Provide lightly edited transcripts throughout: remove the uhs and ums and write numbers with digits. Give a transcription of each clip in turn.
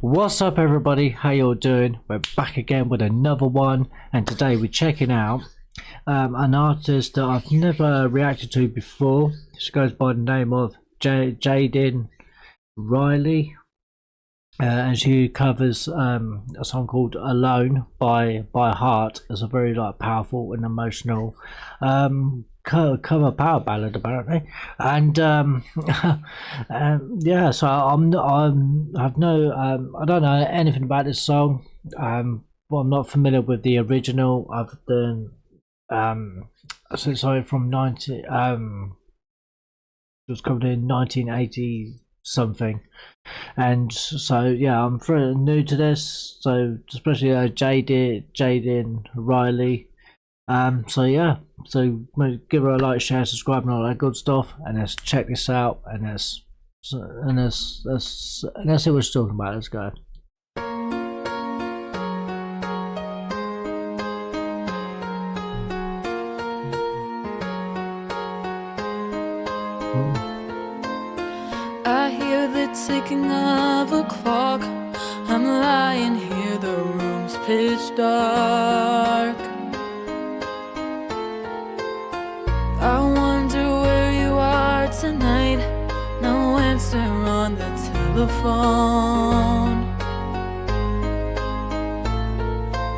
What's up, everybody? How y'all doing? We're back again with another one, and today we're checking out an artist that I've never reacted to before. She goes by the name of Jadyn Rylee, and she covers a song called "Alone" by Heart. It's a very powerful and emotional cover power ballad apparently, and yeah, so I've no I don't know anything about this song. Well, I'm not familiar with the original other than so sorry from 90 it was covered in 1980 something, and so yeah, I'm pretty new to this, so especially Jadyn Rylee. So yeah, so give her a like, share, subscribe, and all that good stuff. And let's check this out, and let's see what she's talking about. Let's go. I hear the ticking of a clock. I'm lying here, the room's pitch dark. I wonder where you are tonight. No answer on the telephone,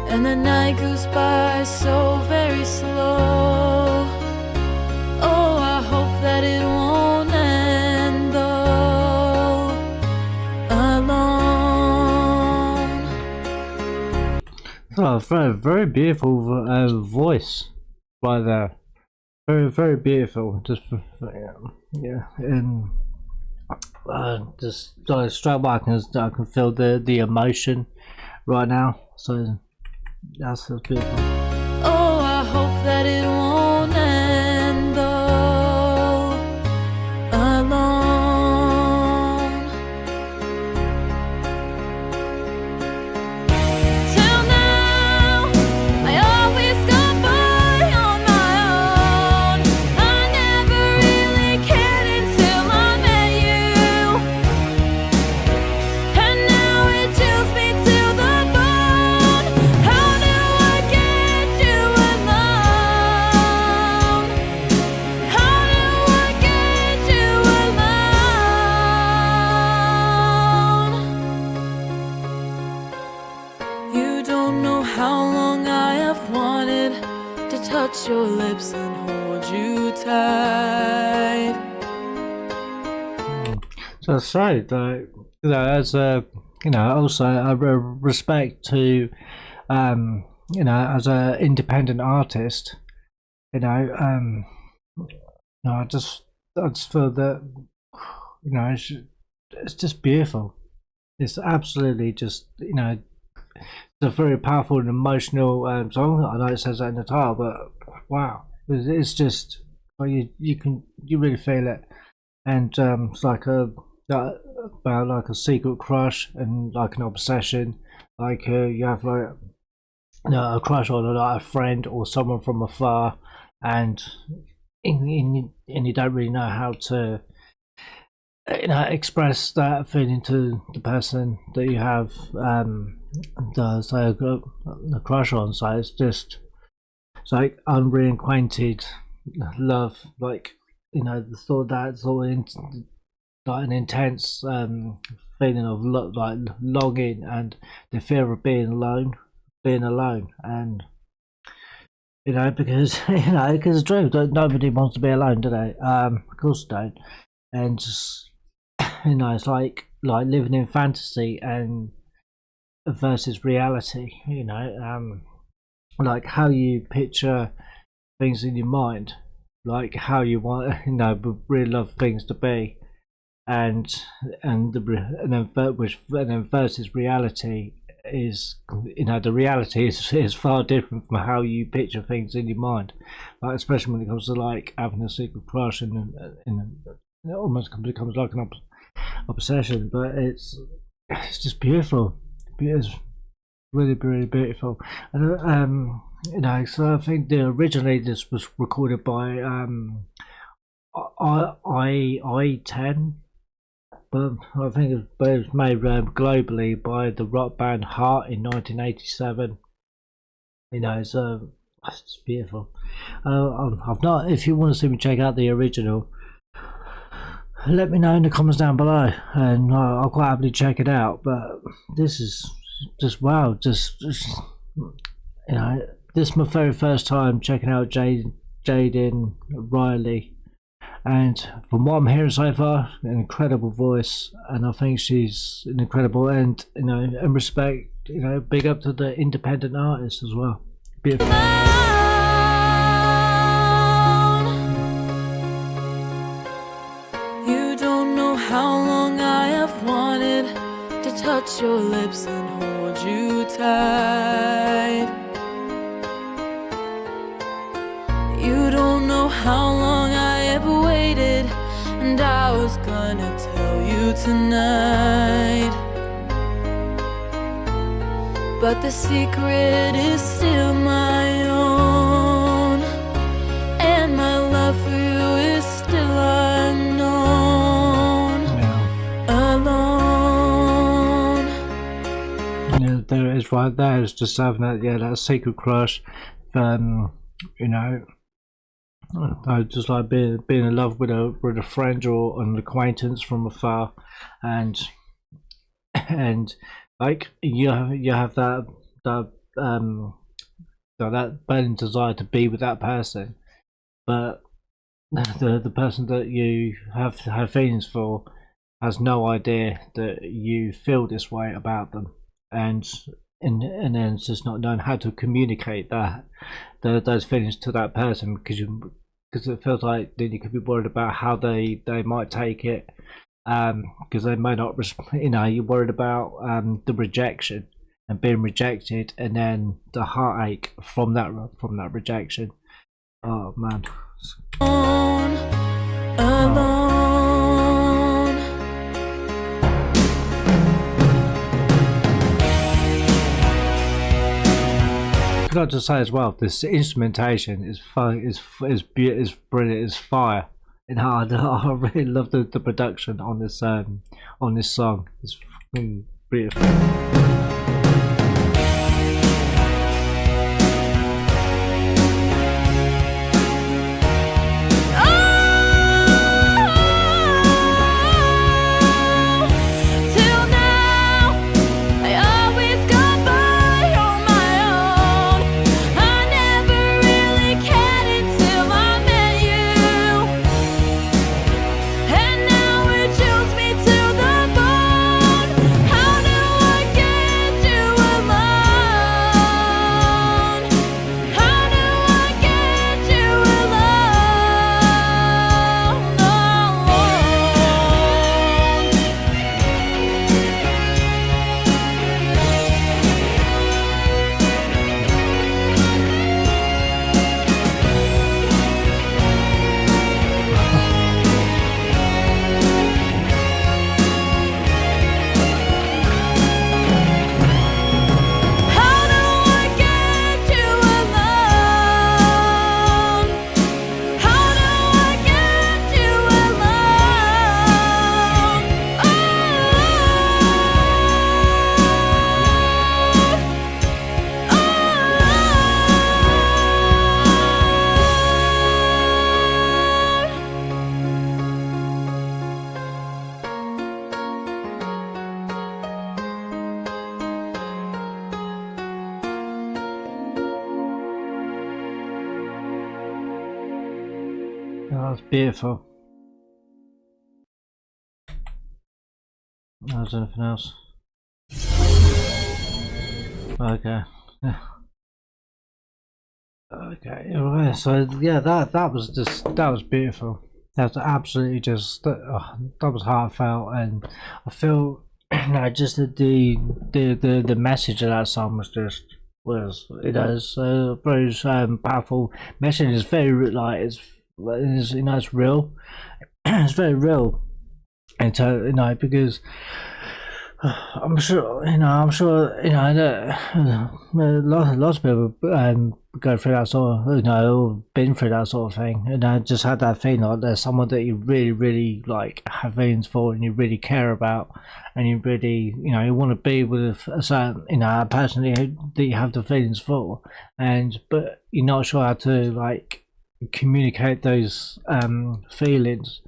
and the night goes by so very slow. Oh, I hope that it won't end though. Alone. Oh, very beautiful voice right there. Very beautiful. Just yeah, and just straight away I can feel the emotion right now. So that's beautiful. Oh, I hope that it won't end though. Alone. Till now, I always got by on my own. I never really cared until I met you, and now it chills me to the bone. How do I get you alone? How do I get you alone? You don't know how long I have wanted to touch your lips and hold you tight. So that's right. As a also a respect to as a independent artist, I just feel that it's just beautiful. It's absolutely just it's a very powerful and emotional song. I know it says that in the title, but wow, it's just you really feel it, and it's like about like a secret crush and like an obsession, like you have like a crush on like a friend or someone from afar, and you don't really know how to express that feeling to the person that you have a crush on. So it's like unreacquainted love, like the thought that it's all like an intense feeling of like longing and the fear of being alone, and because because it's true, nobody wants to be alone, do they? Of course they don't, and just it's like living in fantasy and versus reality. Like how you picture things in your mind, like how you want really love things to be, and then versus reality is the reality is far different from how you picture things in your mind, like especially when it comes to like having a secret crush, and it almost becomes like an obsession. But it's just beautiful. It's really beautiful. And so I think originally this was recorded by I10 but I think it was made globally by the rock band Heart in 1987. You know, so it's beautiful. I've not. If you want to see me check out the original, let me know in the comments down below, and I'll quite happily check it out. But this is just wow, just you know, this is my very first time checking out Jadyn Rylee, and from what I'm hearing so far, an incredible voice, and I think she's an incredible, and you know, and respect, you know, big up to the independent artists as well. Beautiful. You don't know how long I have wanted to touch your lips and hold you tight. You don't know how long I have waited, and I was gonna tell you tonight. But the secret is still my own, and my love for you is still unknown. Alone. Yeah, there it is right there. It's just having that secret crush. You know, just like being in love with a friend or an acquaintance from afar, and like you have that burning desire to be with that person, but the person that you have feelings for has no idea that you feel this way about them, and then it's just not knowing how to communicate those feelings to that person, because it feels like then you could be worried about how they might take it, because they may not, you know, you're worried about the rejection and being rejected, and then the heartache from that rejection. Oh man. Alone. Could I just say as well, this instrumentation is brilliant, it's fire. And I really love the production on this song. It's fucking beautiful. Oh, that's beautiful. There's anything else? Okay. Okay. Right. So yeah, that was beautiful. That was absolutely just that was heartfelt, and I feel just the message of that song was it is a very powerful message. It's very it's it's real. It's very real, and so because I'm sure, that lots of people go through that sort of, been through that sort of thing, and I just had that feeling like there's someone that you really, really like have feelings for, and you really care about, and you really, you want to be with a certain, a person that you have the feelings for, but you're not sure how to like communicate those feelings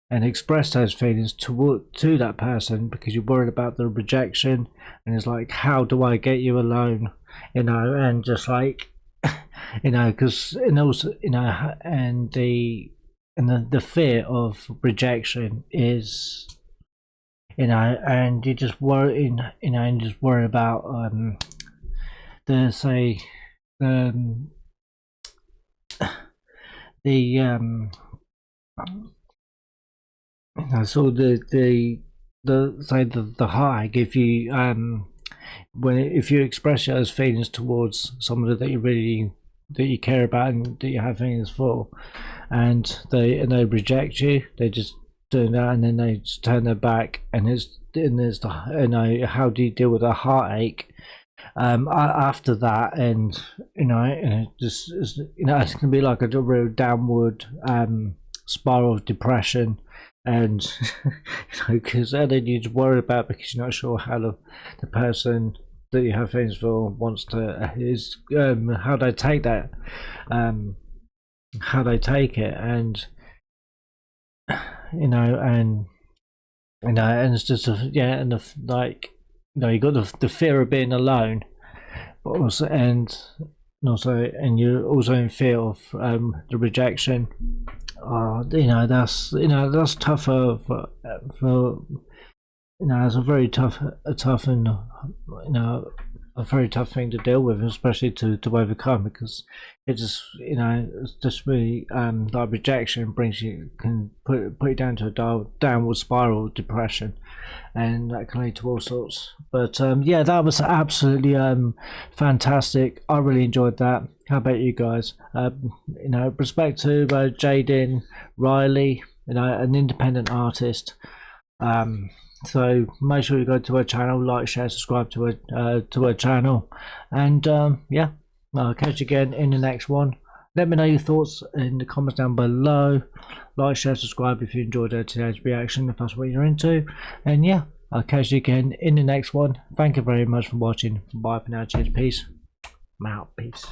and express those feelings to that person because you're worried about the rejection, and it's like, how do I get you alone, and just like, because, and also, and the fear of rejection is, and you just worry, and just worry about the say the so the high if you if you express those feelings towards somebody that you care about and that you have feelings for, and they reject you, they just do that, and then they just turn their back, and there's the, how do you deal with a heartache after that, and and it just it's gonna be like a real downward spiral of depression, and because then you just worry about, because you're not sure how the person that you have feelings for wants to is how they take that, how they take it, and and and it's just and like you got the fear of being alone, but also and you're also in fear of the rejection. That's tougher for it's a very tough and a very tough thing to deal with, especially to overcome, because it's just really like rejection can put you down to a downward spiral of depression, and that can lead to all sorts. But yeah, that was absolutely fantastic. I really enjoyed that. How about you guys? Respect to Jadyn Rylee, an independent artist. So make sure you go to her channel, like, share, subscribe to her channel, and yeah, I'll catch you again in the next one. Let me know your thoughts in the comments down below. Like, share, subscribe if you enjoyed today's reaction, if that's what you're into, and yeah, I'll catch you again in the next one. Thank you very much for watching. Bye for now. Cheers. Peace. I'm out. Peace.